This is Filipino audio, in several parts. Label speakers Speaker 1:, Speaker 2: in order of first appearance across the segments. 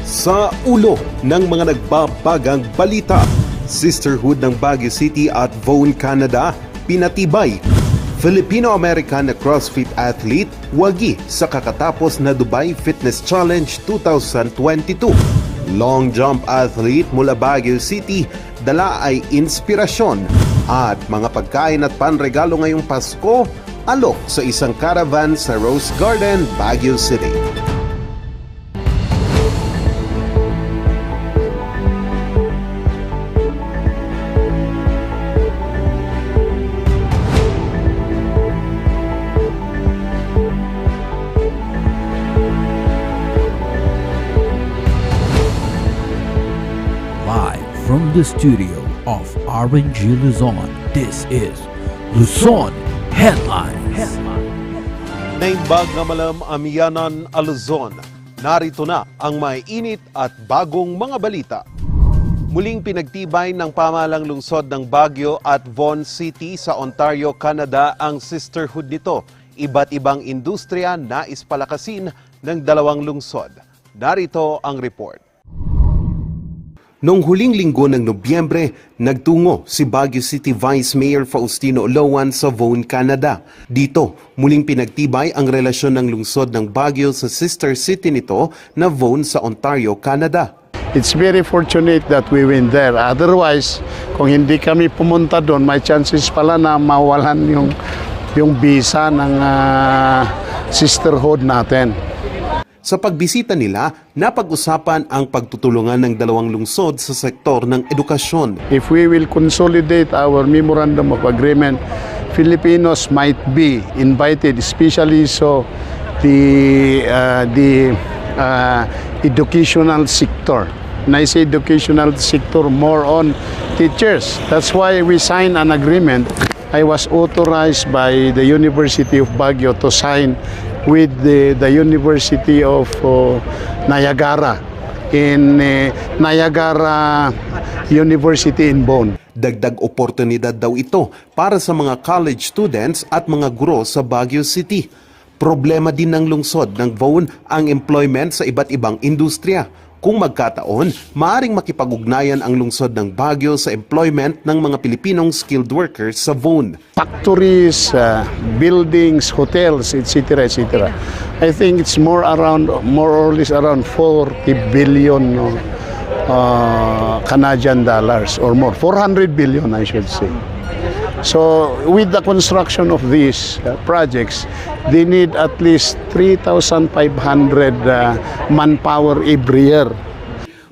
Speaker 1: Sa ulo ng mga nagbabagang balita, Sisterhood ng Baguio City at Vaughan, Canada, pinatibay. Filipino-American na CrossFit athlete wagi sa kakatapos na Dubai Fitness Challenge 2022. Long jump athlete mula Baguio City, dala ay inspirasyon at mga pagkain at panregalo ngayong Pasko, alok sa isang caravan sa Rose Garden, Baguio City.
Speaker 2: From the studio of RNG Luzon, this is Luzon Headlines.
Speaker 1: Naimbag na malam amiyanan a Luzon, narito na ang maiinit at bagong mga balita. Muling pinagtibay ng pamahalang lungsod ng Baguio at Vaughan City sa Ontario, Canada ang sisterhood nito. Iba't ibang industriya na ispalakasin ng dalawang lungsod. Narito ang report. Noong huling linggo ng Nobyembre, nagtungo si Baguio City Vice Mayor Faustino Oloan sa Vaughan, Canada. Dito, muling pinagtibay ang relasyon ng lungsod ng Baguio sa sister city nito na Vaughan sa Ontario, Canada.
Speaker 3: It's very fortunate that we went there. Otherwise, kung hindi kami pumunta doon, may chances pala na mawalan yung visa ng sisterhood natin.
Speaker 1: Sa pagbisita nila, napag-usapan ang pagtutulungan ng dalawang lungsod sa sektor ng edukasyon.
Speaker 3: If we will consolidate our memorandum of agreement, Filipinos might be invited, especially so the educational sector. And I say educational sector, more on teachers. That's why we signed an agreement. I was authorized by the University of Baguio to sign with the University of Niagara in Niagara University in Vaughan.
Speaker 1: Dagdag oportunidad daw ito para sa mga college students at mga guro sa Baguio City. Problema din ng lungsod ng Vaughan ang employment sa iba't ibang industriya. Kung magkataon, maaring makipag-ugnayan ang lungsod ng Baguio sa employment ng mga Pilipinong skilled workers sa Vaughan.
Speaker 3: Factories, buildings, hotels, etc., etc. I think it's more or less around 40 billion Canadian dollars or more, 400 billion I should say. So with the construction of these projects, they need at least 3,500 manpower every year.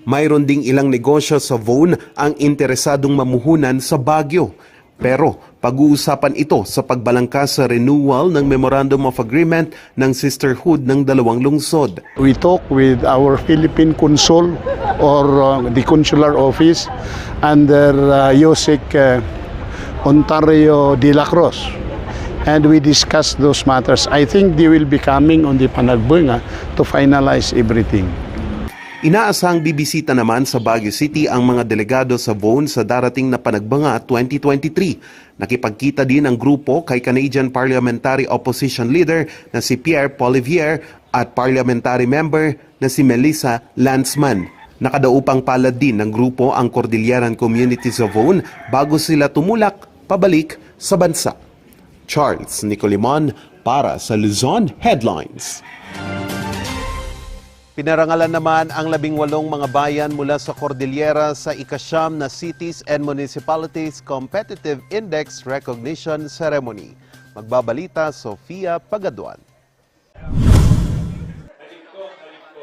Speaker 1: Mayroon ding ilang negosyo sa Vaughan ang interesadong mamuhunan sa Baguio. Pero pag-uusapan ito sa pagbalangkas sa renewal ng Memorandum of Agreement ng sisterhood ng dalawang lungsod.
Speaker 3: We talk with our Philippine Consul or the consular office under Yosek Ontario de la Cruz, and we discuss those matters. I think they will be coming on the Panagbunga to finalize everything.
Speaker 1: Inaasahang bibisita naman sa Baguio City ang mga delegado sa Vaughan sa darating na Panagbanga 2023. Nakipagkita din ang grupo kay Canadian Parliamentary Opposition Leader na si Pierre Poilievre at Parliamentary Member na si Melissa Lanzman. Nakadaupang palad din ng grupo ang Cordilleran Community sa Vaughan bago sila tumulak pabalik sa bansa. Charles Nicolimon para sa Luzon Headlines. Pinarangalan naman ang 18 mga bayan mula sa Cordillera sa ikasyam na Cities and Municipalities Competitive Index Recognition Ceremony. Magbabalita Sofia Pagaduan.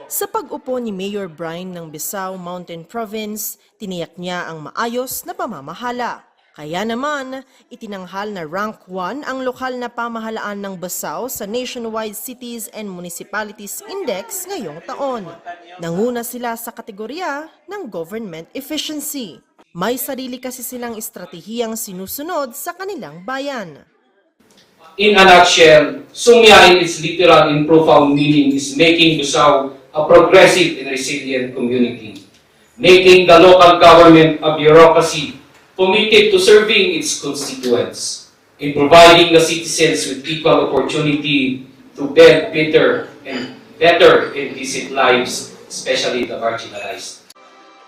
Speaker 4: Sa pag-upo ni Mayor Brian ng Bisao Mountain Province, tiniyak niya ang maayos na pamamahala. Kaya naman, itinanghal na rank 1 ang lokal na pamahalaan ng Bisao sa Nationwide Cities and Municipalities Index ngayong taon. Nanguna sila sa kategorya ng government efficiency. May sarili kasi silang estratehiyang sinusunod sa kanilang bayan.
Speaker 5: In a nutshell, Sumya in its literal and profound meaning is making Bisao a progressive and resilient community, making the local government a bureaucracy committed to serving its constituents, in providing the citizens with equal opportunity to build better and decent lives especially the marginalized.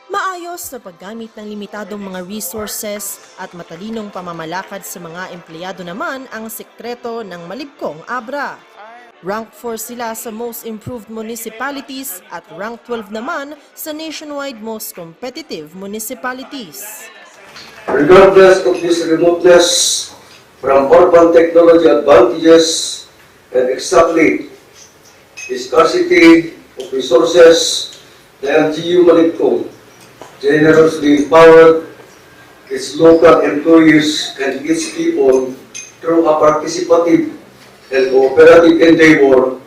Speaker 4: Maayos na paggamit ng limitadong mga resources at matalinong pamamalakad sa mga empleyado naman ang sekreto ng malibkong Abra. Rank 4 sila sa Most Improved Municipalities at rank 12 naman sa nationwide Most Competitive Municipalities.
Speaker 6: Regardless of this remoteness from urban technology advantages and exactly the scarcity of resources, the LGU Malibkong generously empowered its local employees and its people through a participative and cooperative endeavor.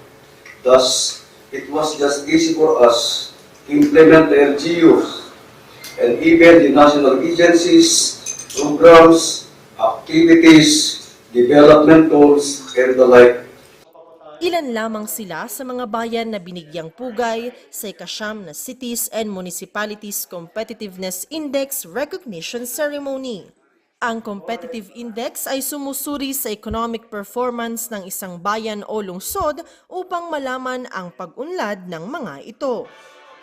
Speaker 6: Thus, it was just easy for us to implement the LGUs and even the national agencies, programs, activities, development goals, and the like.
Speaker 4: Ilan lamang sila sa mga bayan na binigyang pugay sa ikasyam na Cities and Municipalities Competitiveness Index Recognition Ceremony. Ang Competitive Index ay sumusuri sa economic performance ng isang bayan o lungsod upang malaman ang pag-unlad ng mga ito.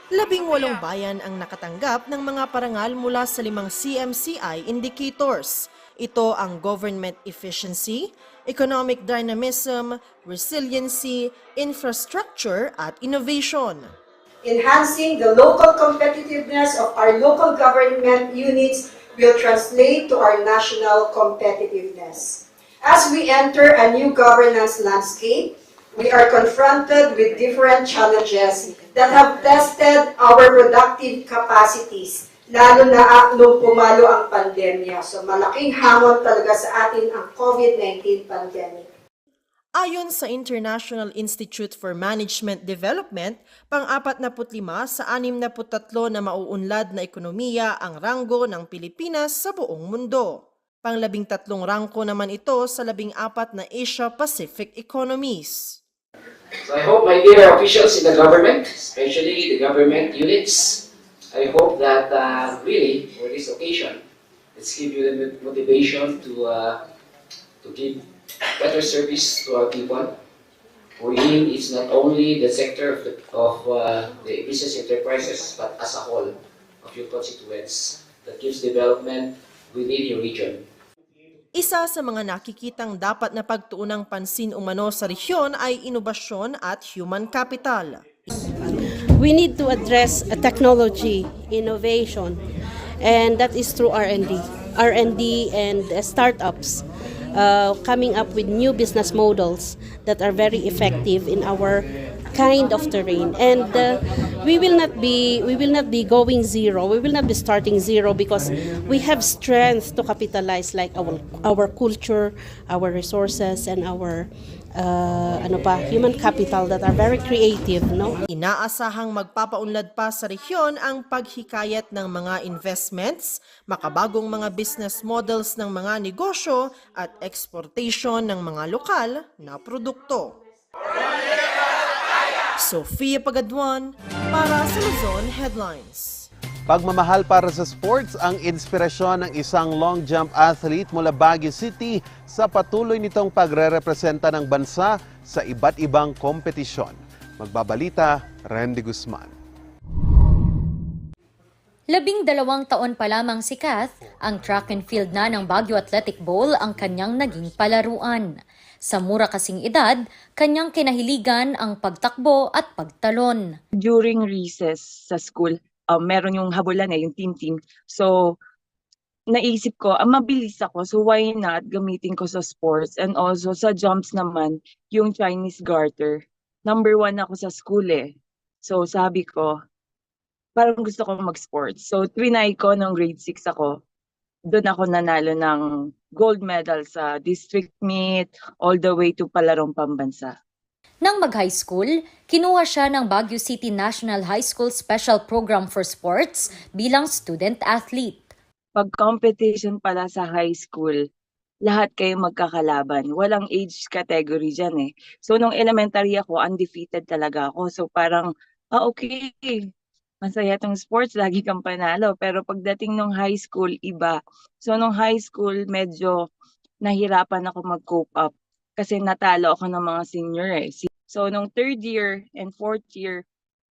Speaker 4: 18 bayan ang nakatanggap ng mga parangal mula sa 5 CMCI indicators. Ito ang government efficiency, economic dynamism, resiliency, infrastructure at innovation.
Speaker 7: Enhancing the local competitiveness of our local government units will translate to our national competitiveness. As we enter a new governance landscape, we are confronted with different challenges that have tested our productive capacities, lalo na nung pumalo ang pandemya. So malaking hamon talaga sa atin ang COVID-19 pandemic.
Speaker 4: Ayon sa International Institute for Management Development, pang-45 sa 63 na mauunlad na ekonomiya ang ranggo ng Pilipinas sa buong mundo. Pang-13 rangko naman ito sa 14 na Asia-Pacific economies.
Speaker 5: So I hope, my dear officials in the government, especially the government units, I hope that really, for this occasion, let's give you the motivation to give better service to our people. For you, it's not only the sector of the business enterprises, but as a whole of your constituents that gives development within your region.
Speaker 4: Isa sa mga nakikitang dapat na pagtuunang pansin umano sa rehiyon ay inobasyon at human capital.
Speaker 8: We need to address technology, innovation, and that is through R&D and startups. Coming up with new business models that are very effective in our kind of terrain, and we will not be going zero. We will not be starting zero because we have strength to capitalize, like our culture, our resources, and our human capital that are very creative, no?
Speaker 4: Inaasahang magpapaunlad pa sa rehiyon ang paghikayat ng mga investments, makabagong mga business models ng mga negosyo at exportation ng mga lokal na produkto. Sofia Pagaduan para sa Luzon Headlines.
Speaker 1: Pagmamahal para sa sports ang inspirasyon ng isang long jump athlete mula Baguio City sa patuloy nitong pagre-representa ng bansa sa iba't ibang kompetisyon. Magbabalita, Randy Guzman.
Speaker 9: 12 taon pa lamang si Kath, ang track and field na ng Baguio Athletic Bowl ang kanyang naging palaruan. Sa mura kasing edad, kanyang kinahiligan ang pagtakbo at pagtalon.
Speaker 10: During recess sa school, meron yung habulan yung team. So, naisip ko, mabilis ako, so why not gamitin ko sa sports? And also sa jumps naman, yung Chinese garter. Number 1 ako sa school So, sabi ko, parang gusto ko mag-sports. So, trinay ko nung grade 6 ako. Doon ako nanalo ng gold medal sa district meet, all the way to palarong pambansa.
Speaker 9: Nang mag-high school, kinuha siya ng Baguio City National High School Special Program for Sports bilang student athlete.
Speaker 10: Pag competition pala sa high school, lahat kayo magkakalaban. Walang age category dyan So, nung elementary ako, undefeated talaga ako. So, parang, okay, masaya tong sports, lagi kang panalo. Pero pagdating nung high school, iba. So, nung high school, medyo nahirapan ako mag-cope up. Kasi natalo ako ng mga senior So, nung 3rd year and 4th year,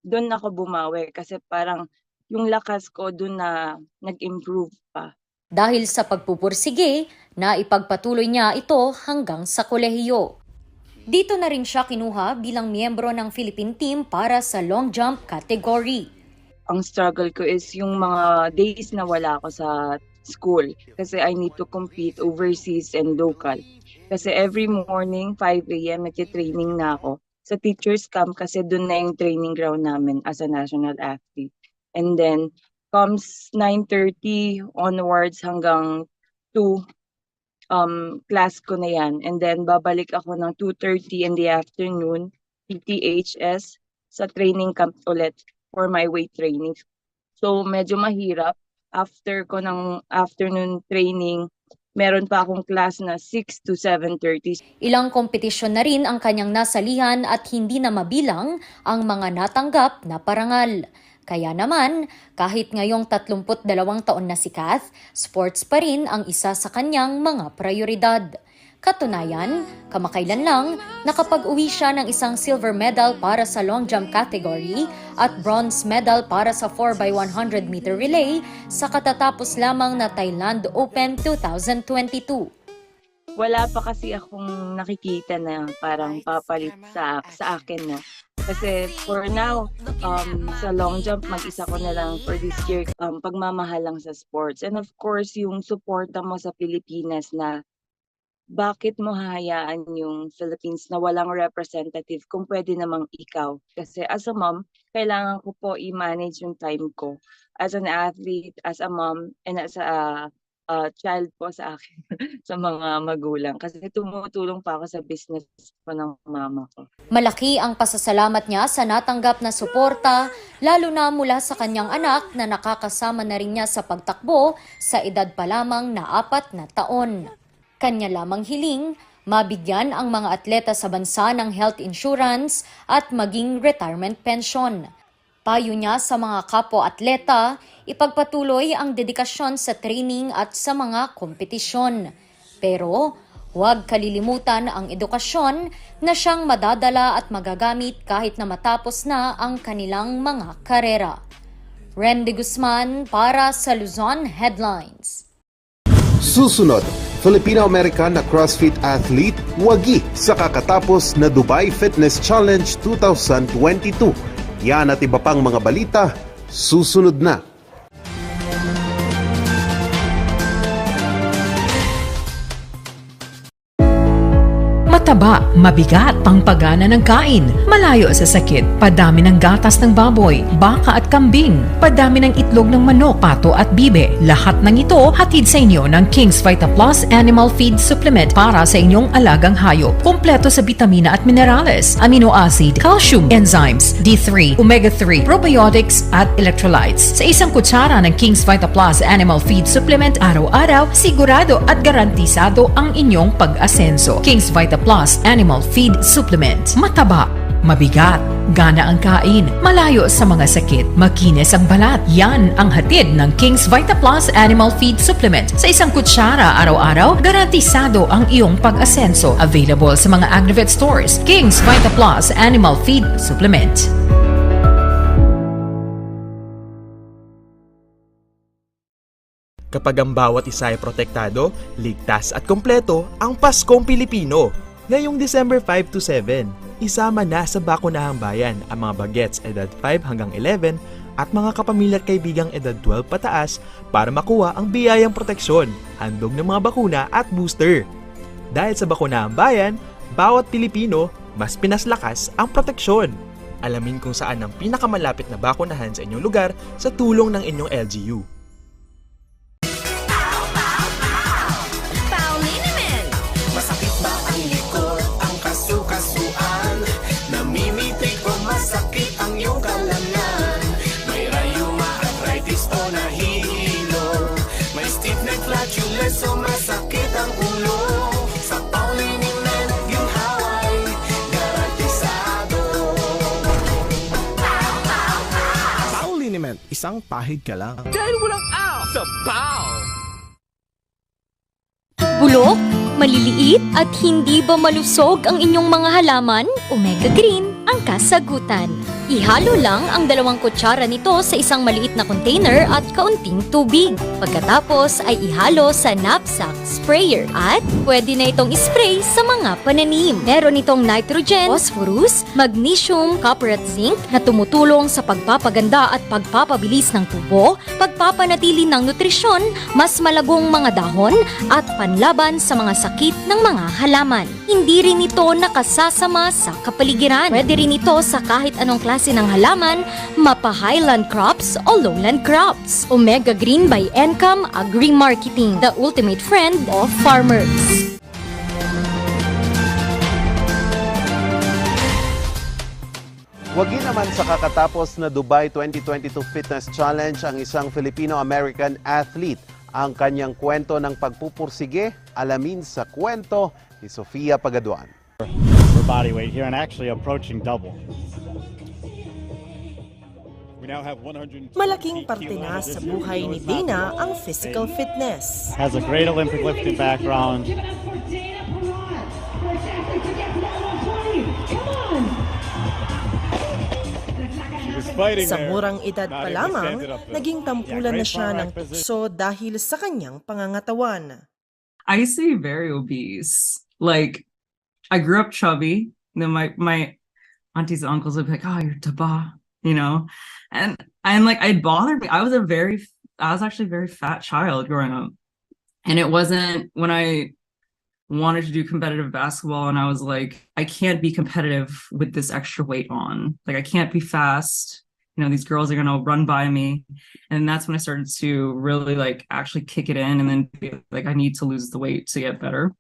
Speaker 10: doon ako bumawi kasi parang yung lakas ko doon na nag-improve pa.
Speaker 9: Dahil sa pagpupursige, naipagpatuloy niya ito hanggang sa kolehiyo. Dito na rin siya kinuha bilang miyembro ng Philippine team para sa long jump category.
Speaker 10: Ang struggle ko is yung mga days na wala ako sa school kasi I need to compete overseas and local. Kasi every morning, 5 a.m. nagtitraining na ako sa teacher's camp kasi doon na yung training ground namin as a national athlete. And then, comes 9:30 onwards hanggang 2, class ko na yan. And then, babalik ako ng 2:30 in the afternoon, PTHS, sa training camp ulit for my weight training. So, medyo mahirap. After ko ng afternoon training, meron pa akong class na 6 to 7:30.
Speaker 9: Ilang kompetisyon na rin ang kanyang nasalihan at hindi na mabilang ang mga natanggap na parangal. Kaya naman, kahit ngayong 32 taon na si Kath, sports pa rin ang isa sa kanyang mga prioridad. Katunayan, kamakailan lang, nakapag-uwi siya ng isang silver medal para sa long jump category at bronze medal para sa 4x100 meter relay sa katatapos lamang na Thailand Open 2022.
Speaker 10: Wala pa kasi akong nakikita na parang papalit sa akin, no? Kasi for now, sa long jump, mag-isa ko na lang for this year, pagmamahal lang sa sports. And of course, yung suporta mo sa Pilipinas na bakit mo hahayaan yung Philippines na walang representative kung pwede namang ikaw? Kasi as a mom, kailangan ko po i-manage yung time ko. As an athlete, as a mom, and as a child po sa akin, sa mga magulang. Kasi tumutulong pa ako sa business ko ng mama ko.
Speaker 9: Malaki ang pasasalamat niya sa natanggap na suporta, lalo na mula sa kanyang anak na nakakasama na rin niya sa pagtakbo sa edad pa lamang na 4 na taon. Kanya lamang hiling, mabigyan ang mga atleta sa bansa ng health insurance at maging retirement pension. Payo niya sa mga kapwa-atleta, ipagpatuloy ang dedikasyon sa training at sa mga kompetisyon. Pero huwag kalilimutan ang edukasyon na siyang madadala at magagamit kahit na matapos na ang kanilang mga karera. Randy Guzman para sa Luzon Headlines.
Speaker 1: Susunod, Filipino-American na CrossFit athlete wagi sa kakatapos na Dubai Fitness Challenge 2022. Yan at iba pang mga balita, susunod na.
Speaker 11: Mataba, mabigat, pangpagana ng kain, malayo sa sakit, padami ng gatas ng baboy, baka at kambing, padami ng itlog ng manok, pato at bibe. Lahat ng ito hatid sa inyo ng King's Vita Plus Animal Feed Supplement para sa inyong alagang hayop. Kompleto sa bitamina at minerales, amino acid, calcium, enzymes, D3, omega-3, probiotics at electrolytes. Sa isang kutsara ng King's Vita Plus Animal Feed Supplement araw-araw, sigurado at garantisado ang inyong pag-asenso. King's Vita Plus Animal Feed Supplement. Mataba, mabigat, gana ang kain, malayo sa mga sakit, makinis ang balat. Yan ang hatid ng King's Vita Plus Animal Feed Supplement. Sa isang kutsara araw-araw, garantisado ang iyong pag-asenso. Available sa mga Agrivet stores. King's Vita Plus Animal Feed Supplement.
Speaker 12: Kapag ang bawat isa ay protektado, ligtas at kompleto ang Paskong Pilipino. Ngayong December 5 to 7, isama na sa Bakunahang Bayan ang mga bagets edad 5 hanggang 11 at mga kapamilya at kaibigang edad 12 pataas para makuha ang biyayang proteksyon, handog ng mga bakuna at booster. Dahil sa Bakunahang Bayan, bawat Pilipino mas pinaslakas ang proteksyon. Alamin kung saan ang pinakamalapit na bakunahan sa inyong lugar sa tulong ng inyong LGU.
Speaker 13: So masakit ang ulo sa Pauliniment yung haway garantisado. Pauliniment, isang pahid ka lang. Dahil walang aw sa PAW!
Speaker 9: Bulok, maliliit at hindi ba malusog ang inyong mga halaman? Omega Green ang kasagutan. Ihalo lang ang 2 kutsara nito sa isang maliit na container at kaunting tubig. Pagkatapos ay ihalo sa knapsack sprayer at pwede na itong ispray sa mga pananim. Meron itong nitrogen, phosphorus, magnesium, copper at zinc na tumutulong sa pagpapaganda at pagpapabilis ng tubo, pagpapanatili ng nutrisyon, mas malagong mga dahon at panlaban sa mga sakit ng mga halaman. Hindi rin ito nakasasama sa kapaligiran. Pwede rin ito sa kahit anong klase ng halaman, mapa-highland crops o lowland crops. Omega Green by Encam Agri-Marketing, the ultimate friend of farmers.
Speaker 1: Wagi naman sa kakatapos na Dubai 2022 Fitness Challenge ang isang Filipino-American athlete. Ang kanyang kwento ng pagpupursige, alamin sa kwento ni Sofia Pagaduan.
Speaker 14: For body weight here and actually approaching double. We now have 100
Speaker 4: Malaking parte na sa buhay ni Dana ang physical fitness.
Speaker 14: has a great Olympic lifting background.
Speaker 4: Sa murang edad pa lamang, naging tampulan na siya ng tukso dahil sa kanyang pangangatawan.
Speaker 15: I used to be very obese. Like, I grew up chubby. Then my aunties and uncles would be like, "Oh, you're taba," you know, and like it bothered me. I was actually a very fat child growing up, and it wasn't when I wanted to do competitive basketball, and I was like, I can't be competitive with this extra weight on. Like, I can't be fast. You know, these girls are gonna run by me, and that's when I started to really like actually kick it in, and then be like, I need to lose the weight to get better.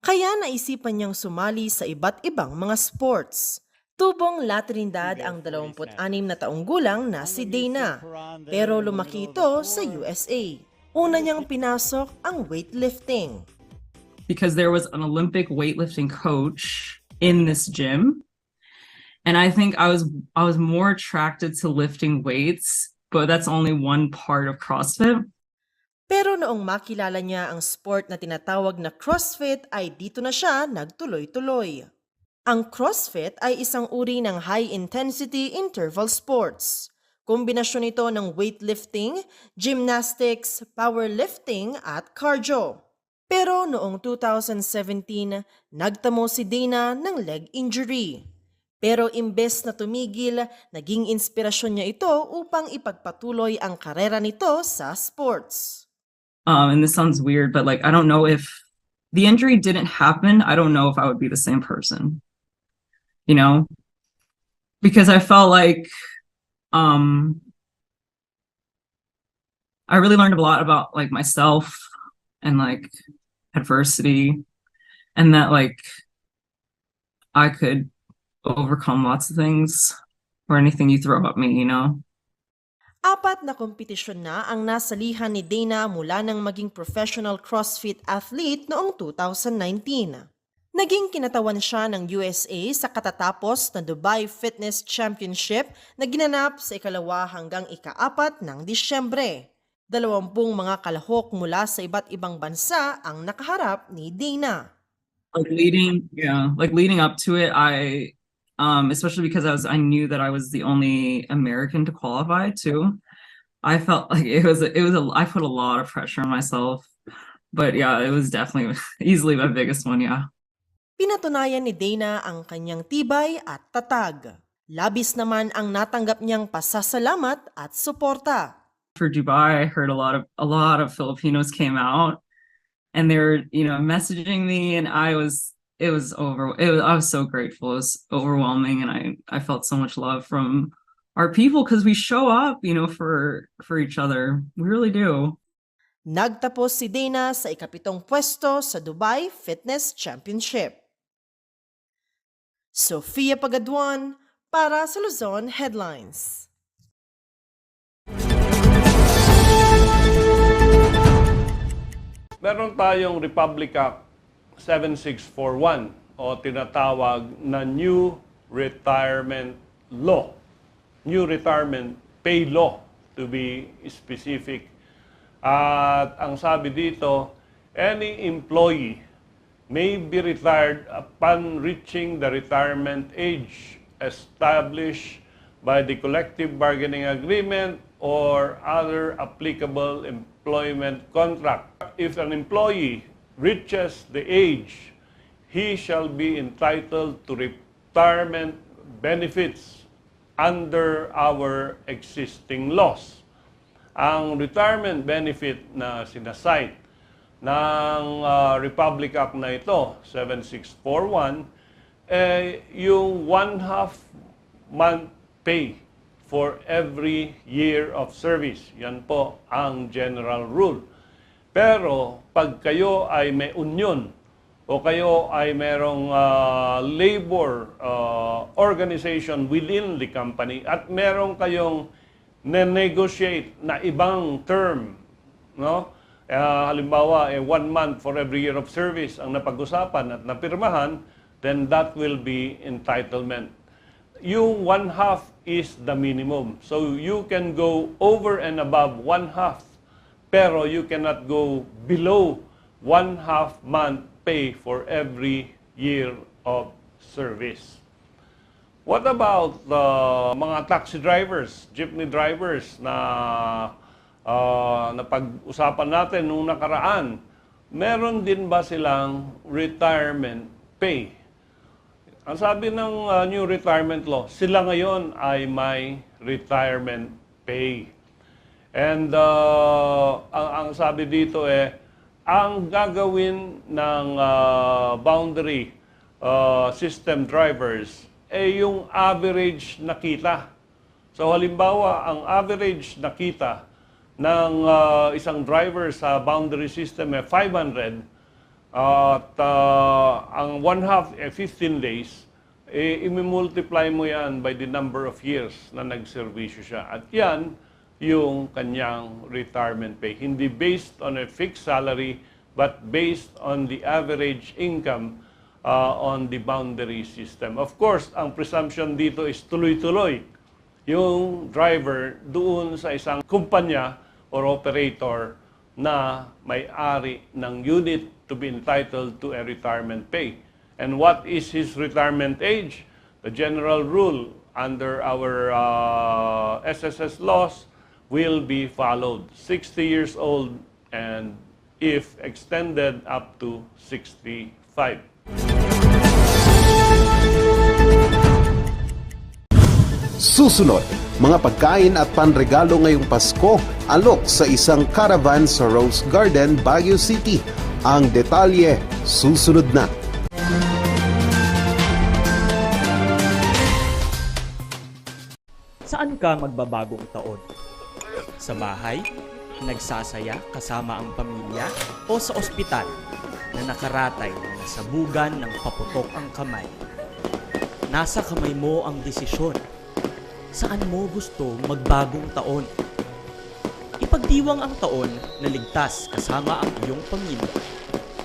Speaker 4: Kaya naisipan niyang sumali sa iba't ibang mga sports. Tubong latrindad ang 26 na taong gulang na si Dana, pero lumaki ito sa USA. Una niyang pinasok ang weightlifting.
Speaker 15: Because there was an Olympic weightlifting coach in this gym. And I think I was more attracted to lifting weights, but that's only one part of CrossFit.
Speaker 4: Pero noong makilala niya ang sport na tinatawag na CrossFit ay dito na siya nagtuloy-tuloy. Ang CrossFit ay isang uri ng high-intensity interval sports. Kombinasyon ito ng weightlifting, gymnastics, powerlifting at cardio. Pero noong 2017, nagtamo si Dana ng leg injury. Pero imbes na tumigil, naging inspirasyon niya ito upang ipagpatuloy ang karera nito sa sports.
Speaker 15: And this sounds weird, but like, I don't know if the injury didn't happen, I don't know if I would be the same person, you know, because I felt like, I really learned a lot about like myself and like adversity, and that like I could overcome lots of things or anything you throw at me, you know.
Speaker 4: 4 na kompetisyon na ang nasalihan ni Dana mula nang maging professional CrossFit athlete noong 2019. Naging kinatawan siya ng USA sa katatapos na Dubai Fitness Championship na ginanap sa 2 hanggang 4 ng Disyembre. 20 mga kalahok mula sa iba't ibang bansa ang nakaharap ni Dana.
Speaker 15: Leading up to it, especially because I knew that I was the only American to qualify too. I felt like I put a lot of pressure on myself, but yeah, it was definitely easily my biggest one. Yeah.
Speaker 4: Pinatunayan ni Dana ang kanyang tibay at tatag. Labis naman ang natanggap niyang pasasalamat at suporta.
Speaker 15: For Dubai, I heard a lot of Filipinos came out, and they were, you know, messaging me, and I was so grateful. It was overwhelming, and I felt so much love from our people because we show up, you know, for each other. We really do.
Speaker 4: Nagtapos si Dana sa 7th pwesto sa Dubai Fitness Championship. Sofia Pagaduan para sa Luzon Headlines.
Speaker 16: Meron tayong Republic Act 7641 o tinatawag na New Retirement Law. New Retirement Pay Law to be specific. At ang sabi dito, any employee may be retired upon reaching the retirement age established by the collective bargaining agreement or other applicable employment contract. If an employee reaches the age, he shall be entitled to retirement benefits under our existing laws. Ang retirement benefit na sinasite ng Republic Act na ito, 7641, yung 1/2 month pay for every year of service. Yan po ang general rule. Pero pag kayo ay may union o kayo ay merong labor organization within the company at merong kayong negotiate na ibang term, no? Halimbawa, 1 month for every year of service ang napag-usapan at napirmahan, then that will be entitlement. Yung 1/2 is the minimum. So you can go over and above 1/2, pero you cannot go below 1/2 month pay for every year of service. What about the mga taxi drivers, jeepney drivers na napag-usapan natin nung nakaraan? Meron din ba silang retirement pay? Ang sabi ng new retirement law, sila ngayon ay may retirement pay. And ang sabi dito ang gagawin ng boundary system drivers yung average na kita. So halimbawa, ang average na kita ng isang driver sa boundary system 500 at ang 1/2 15 days, i-multiply mo yan by the number of years na nagservisyo siya. At yan yung kanyang retirement pay. Hindi based on a fixed salary, but based on the average income on the boundary system. Of course, ang presumption dito is tuloy-tuloy yung driver doon sa isang kumpanya or operator na may-ari ng unit to be entitled to a retirement pay. And what is his retirement age? The general rule under our SSS laws will be followed. 60 years old and if extended up to 65.
Speaker 1: Susunod, mga pagkain at panregalo ngayong Pasko, alok sa isang caravan sa Rose Garden, Baguio City. Ang detalye, susunod na.
Speaker 17: Saan ka magbabagong taon? Sa bahay, nagsasaya kasama ang pamilya, o sa ospital na nakaratay na nasabugan ng paputok ang kamay? Nasa kamay mo ang desisyon. Saan mo gusto magbagong taon? Ipagdiwang ang taon na ligtas kasama ang iyong pamilya.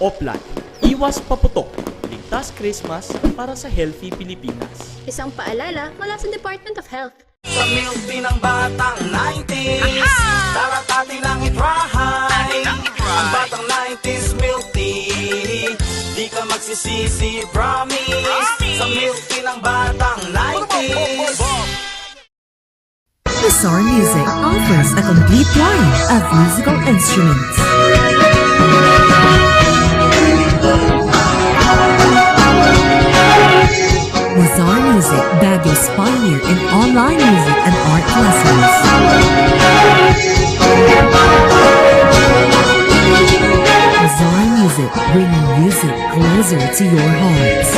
Speaker 17: Oplan, iwas paputok, ligtas Christmas para sa Healthy Pilipinas.
Speaker 18: Isang paalala mula sa Department of Health.
Speaker 19: Sa milk tea ng batang 90s, darat atin ang itrahay. Ang batang 90s milk tea, di ka magsisisi, promise. Sa milk tea ng batang 90s.
Speaker 11: Bizarre Music offers a complete line of musical instruments. Bizarre Music, Baguio's pioneer in online music and art lessons. Bizarre Music, bringing music closer to your hearts.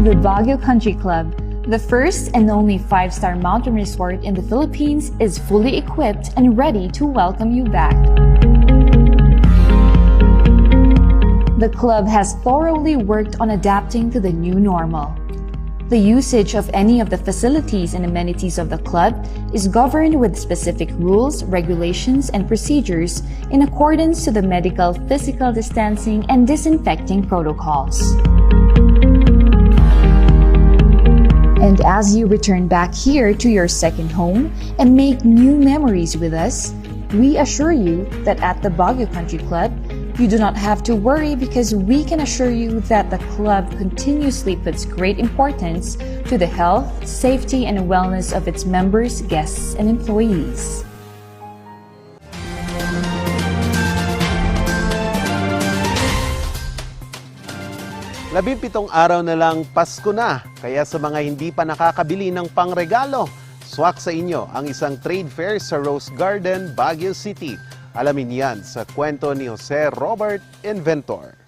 Speaker 20: The Baguio Country Club, the first and only 5-star mountain resort in the Philippines, is fully equipped and ready to welcome you back. The club has thoroughly worked on adapting to the new normal. The usage of any of the facilities and amenities of the club is governed with specific rules, regulations, and procedures in accordance to the medical, physical distancing, and disinfecting protocols. And as you return back here to your second home and make new memories with us, we assure you that at the Baguio Country Club, you do not have to worry because we can assure you that the club continuously puts great importance to the health, safety, and wellness of its members, guests, and employees.
Speaker 1: Labing-pitong araw na lang Pasko na, kaya sa mga hindi pa nakakabili ng pangregalo, swak sa inyo ang isang trade fair sa Rose Garden, Baguio City. Alamin yan sa kwento ni Jose Robert Inventor.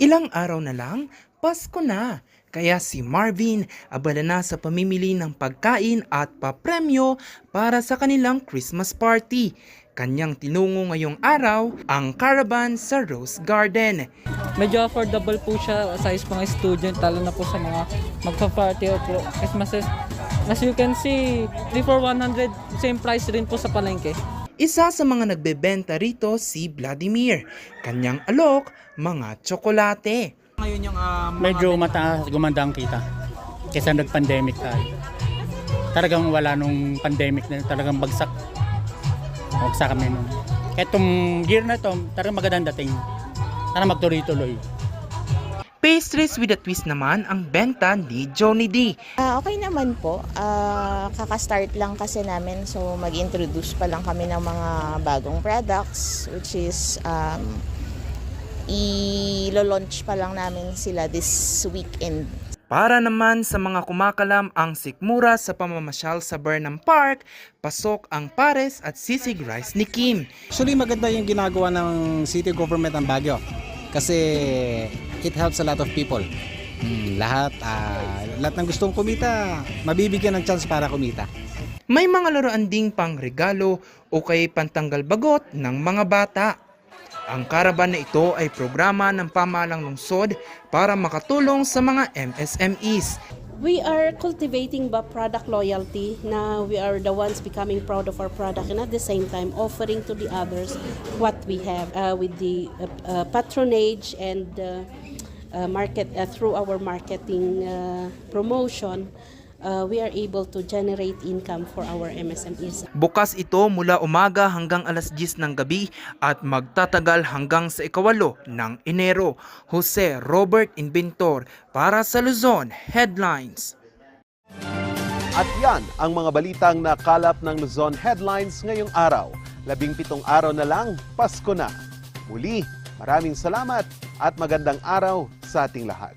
Speaker 21: Ilang araw na lang, Pasko na. Kaya si Marvin abala na sa pamimili ng pagkain at papremyo para sa kanilang Christmas party. Kanyang tinungo ngayong araw ang caravan sa Rose Garden.
Speaker 22: Medyo affordable po siya sa mga student, lalo na po sa mga magpa-party o Christmases. As you can see, 3 for 100, same price rin po sa palengke.
Speaker 21: Isa sa mga nagbebenta rito si Vladimir. Kanyang alok, mga tsokolate. Ngayon yung
Speaker 23: medyo mataas, gumanda ang kita kaysa nag-pandemic tayo. Talagang wala nung pandemic na talagang bagsak kami nun. Kaya itong year na ito, talagang magandang dating. Sana magtuloy-tuloy.
Speaker 21: Pastries with a twist naman ang benta ni Johnny D.
Speaker 24: Okay naman po. Kaka-start lang kasi namin, so mag-introduce pa lang kami ng mga bagong products, which is i-launch pa lang namin sila this weekend.
Speaker 21: Para naman sa mga kumakalam ang sikmura sa pamamasyal sa Burnham Park, pasok ang pares at sisig rice ni Kim.
Speaker 25: Actually maganda yung ginagawa ng city government ng Baguio kasi it helps a lot of people. Lahat ng gustong kumita, mabibigyan ng chance para kumita.
Speaker 21: May mga laruan ding pang regalo o kay pantanggal bagot ng mga bata. Ang caravan na ito ay programa ng pamahalang lungsod para makatulong sa mga MSMEs.
Speaker 8: We are cultivating product loyalty. Now we are the ones becoming proud of our product and at the same time offering to the others what we have with the patronage and market through our marketing promotion. We are able to generate income for our MSMEs.
Speaker 21: Bukas ito mula umaga hanggang alas 10 ng gabi at magtatagal hanggang sa 8 ng Enero. Jose Robert Inventor para sa Luzon Headlines.
Speaker 1: At yan ang mga balitang nakalap ng Luzon Headlines ngayong araw. 17 araw na lang, Pasko na. Muli, maraming salamat at magandang araw sa ating lahat.